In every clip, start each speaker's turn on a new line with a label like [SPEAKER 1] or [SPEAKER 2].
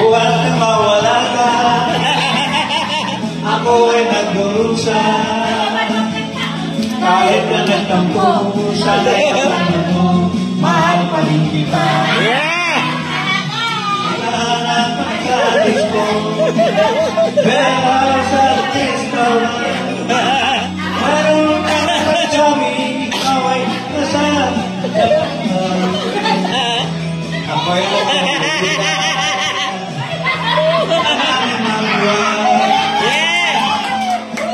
[SPEAKER 1] Buwan na mawala ka, ako ay nagdurusa. Kahit na nagtampo, sana'y kapatid mo, mahal pa rin kita. Hinahanap ang sa disco, pero sa disco, mayroon ka na kami, ikaw ay nasa ako'y nagkakita.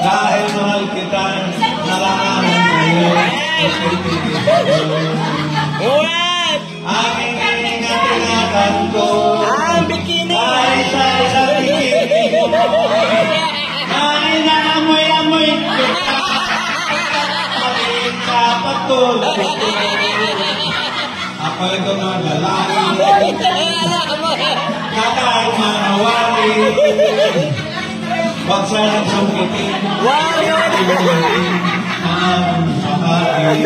[SPEAKER 1] Dahil mahal kita, nalaman ngayon. Aking ingatan ko,
[SPEAKER 2] Ang bikini!
[SPEAKER 1] ay sa isang bikini mo. Ay naamoy-amoy ko, aking kapatulog ko. Ako'y gumagalangin, nakakahawali. Huwag sanang sungkitin, ang sakali.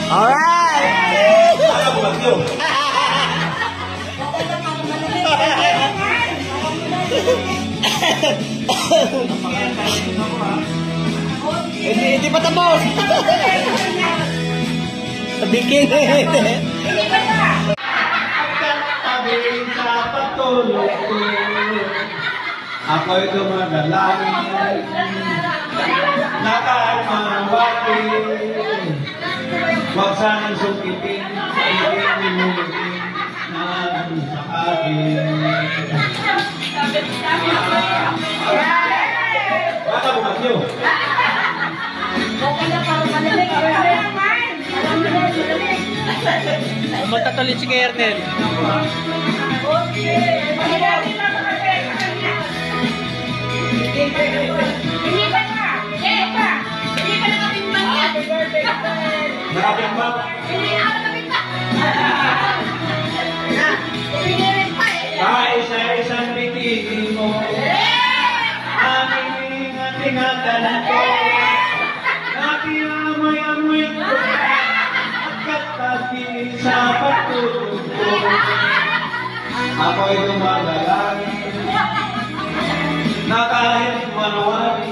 [SPEAKER 2] Alright!
[SPEAKER 1] Ayaw ko lang yun.
[SPEAKER 2] Hindi pa tapos! Bikini!
[SPEAKER 1] Pagkatabi sa patulog ko, ako'y gumagalangin, nakakahawali. Huwag sanang sungkitin, hindi mumulitin ng sa akin. Baka bukas nyo.
[SPEAKER 2] Magtatuloy si Kernel.
[SPEAKER 1] Nakapit ba? Kahit sa isang bikini mo, aming ingatan ko, nakiamoy-amoy ko, at katabi sa patulog ko. Ako'y gumagalangin, na kahit manawari,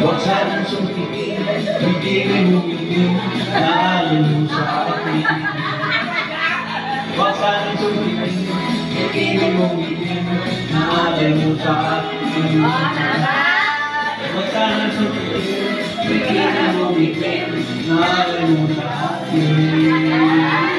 [SPEAKER 1] huwag sanang sungkitin, hindi rin humitin, naalala sa atin. Huwag sanang sungkitin, hindi rin humitin, naalala sa atin. Huwag sanang sungkitin, hindi rin humitin, naalala sa atin.